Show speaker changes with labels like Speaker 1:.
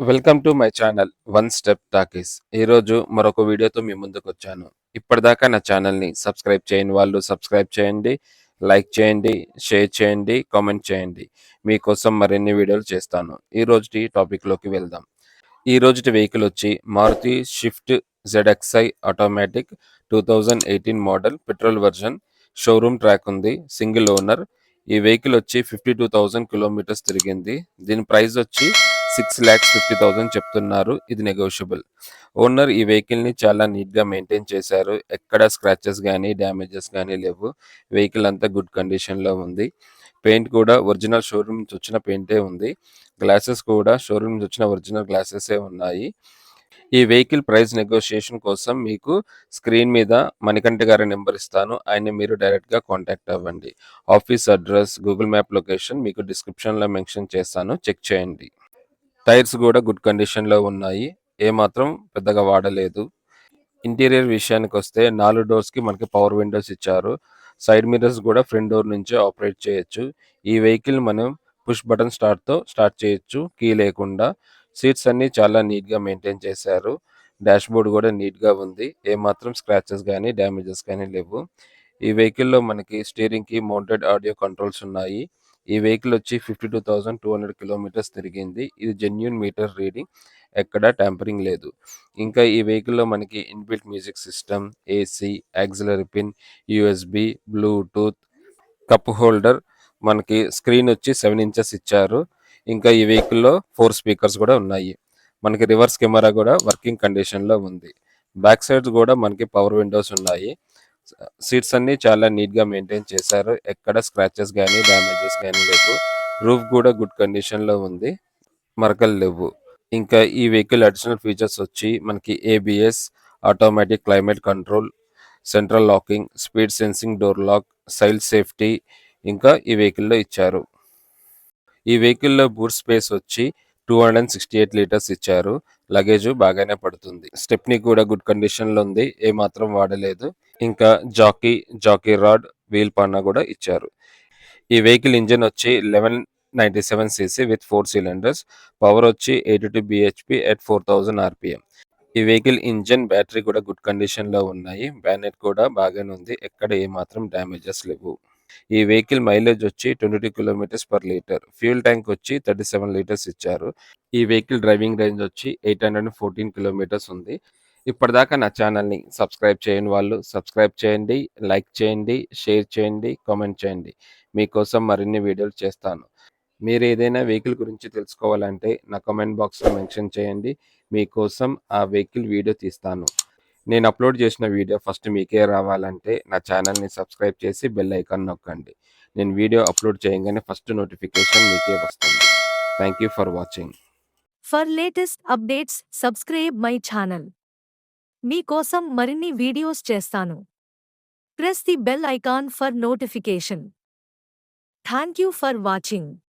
Speaker 1: Welcome to my channel one step talkies. ఈరోజు మరొక వీడియోతో మీ ముందుకు వచ్చాను. ఇప్పటిదాకా నా ఛానల్ని సబ్స్క్రైబ్ చేయని వాళ్ళు సబ్స్క్రైబ్ చేయండి, లైక్ చేయండి, షేర్ చేయండి, కామెంట్ చేయండి. మీకోసం మరిన్ని వీడియోలు చేస్తాను. ఈ రోజుటి టాపిక్లోకి వెళ్దాం. ఈ రోజుటి వెహికల్ వచ్చి Maruti Swift ZXi automatic 2018 model petrol version. Showroom track ఉంది, సింగిల్ ఓనర్. ఈ వెహికల్ వచ్చి 52,000 కిలోమీటర్స్ తిరిగింది. దీని ప్రైస్ వచ్చి 6,50,000 చెప్తున్నారు. ఇది నెగోషియబుల్. ఓనర్ ఈ వెహికల్ని చాలా నీట్గా మెయింటైన్ చేశారు. ఎక్కడ స్క్రాచెస్ కానీ డ్యామేజెస్ కానీ లేవు. వెహికల్ అంతా గుడ్ కండిషన్లో ఉంది. పెయింట్ కూడా ఒరిజినల్ షోరూమ్ నుంచి వచ్చిన పెయింటే ఉంది. గ్లాసెస్ కూడా షోరూమ్ నుంచి వచ్చిన ఒరిజినల్ గ్లాసెసే ఉన్నాయి. ఈ వెహికల్ ప్రైస్ నెగోషియేషన్ కోసం మీకు స్క్రీన్ మీద మణికంఠ గారి నెంబర్ ఇస్తాను. ఆయన్ని మీరు డైరెక్ట్గా కాంటాక్ట్ అవ్వండి. Office address, Google map location మీకు డిస్క్రిప్షన్లో మెన్షన్ చేస్తాను, చెక్ చేయండి. టైర్స్ కూడా గుడ్ కండిషన్లో ఉన్నాయి, ఏమాత్రం పెద్దగా వాడలేదు. ఇంటీరియర్ విషయానికి వస్తే 4 డోర్స్కి మనకి పవర్ విండోస్ ఇచ్చారు. సైడ్ మిర్రర్స్ కూడా ఫ్రంట్ డోర్ నుంచే ఆపరేట్ చేయొచ్చు. ఈ వెహికల్ మనం పుష్ బటన్ స్టార్ట్తో స్టార్ట్ చేయొచ్చు, కీ లేకుండా. సీట్స్ అన్నీ చాలా నీట్గా మెయింటైన్ చేశారు. డాష్ బోర్డ్ కూడా నీట్గా ఉంది, ఏమాత్రం స్క్రాచెస్ కానీ డ్యామేజెస్ కానీ లేవు. ఈ వెహికల్లో మనకి స్టీరింగ్కి మౌంటెడ్ ఆడియో కంట్రోల్స్ ఉన్నాయి. ఈ వెహికల్ వచ్చి 52,200 కిలోమీటర్స్ తిరిగింది. ఇది జెన్యూన్ మీటర్ రీడింగ్, ఎక్కడ ట్యాంపరింగ్ లేదు. ఇంకా ఈ వెహికల్లో మనకి inbuilt music system, AC, auxiliary pin, USB, Bluetooth, cup holder, మనకి స్క్రీన్ వచ్చి 7 ఇంచెస్ ఇచ్చారు. ఇంకా ఈ వెహికల్లో 4 స్పీకర్స్ కూడా ఉన్నాయి. మనకి రివర్స్ కెమెరా కూడా వర్కింగ్ కండిషన్లో ఉంది. బ్యాక్ సైడ్స్ కూడా మనకి పవర్ విండోస్ ఉన్నాయి. సీట్స్ అన్ని చాలా నీట్గా మెయింటైన్ చేశారు, ఎక్కడ స్క్రాచెస్ కానీ డ్యామేజెస్ కానీ లేవు. రూఫ్ కూడా గుడ్ కండిషన్లో ఉంది, మరకలు లేవు. ఇంకా ఈ వెహికల్ అడిషనల్ ఫీచర్స్ వచ్చి మనకి ABS, automatic climate control, central locking, speed sensing door lock, child safety ఇంకా ఈ వెహికల్లో ఇచ్చారు. ఈ వెహికల్లో బూట్ స్పేస్ వచ్చి 268 లీటర్స్ ఇచ్చారు. లగేజ్ బాగానే పడుతుంది. స్టెప్నీ కూడా గుడ్ కండిషన్లో ఉంది, ఏమాత్రం వాడలేదు. ఇంకా జాకీ రాడ్, వీల్ పన్నా కూడా ఇచ్చారు. ఈ వెహికల్ ఇంజన్ వచ్చి 1197 cc విత్ 4 cylinders. పవర్ వచ్చి 82 bhp at 4000 rpm. ఈ వెహికల్ ఇంజన్, బ్యాటరీ కూడా గుడ్ కండిషన్లో ఉన్నాయి. బ్యానెట్ కూడా బాగానే ఉంది, ఎక్కడ ఏమాత్రం డ్యామేజెస్ లేవు. ఈ వెహికల్ మైలేజ్ వచ్చి 22 kilometres per litre. Fuel tank వచ్చి 37 లీటర్స్ ఇచ్చారు. ఈ వెహికల్ డ్రైవింగ్ రేంజ్ వచ్చి 814 కిలోమీటర్స్ ఉంది. ఇప్పటిదాకా నా ఛానల్ని సబ్స్క్రైబ్ చేయని వాళ్ళు సబ్స్క్రైబ్ చేయండి, లైక్ చేయండి, షేర్ చేయండి, కామెంట్ చేయండి. మీకోసం మరిన్ని వీడియోలు చేస్తాను. మీరు ఏదైనా వెహికల్ గురించి తెలుసుకోవాలంటే నా కామెంట్ బాక్స్లో మెన్షన్ చేయండి. మీకోసం ఆ వెహికల్ వీడియో తీస్తాను. నేను అప్లోడ్ చేసిన వీడియో ఫస్ట్ మీకే రావాలంటే నా ఛానల్ని సబ్స్క్రైబ్ చేసి బెల్ ఐకాన్ నొక్కండి. నేను వీడియో అప్లోడ్ చేయగానే ఫస్ట్ నోటిఫికేషన్ మీకే వస్తుంది. Thank you for watching.
Speaker 2: For latest updates, subscribe my channel. మీకోసం మరిన్ని వీడియోస్ చేస్తాను. Press the bell icon for notification. Thank you for watching.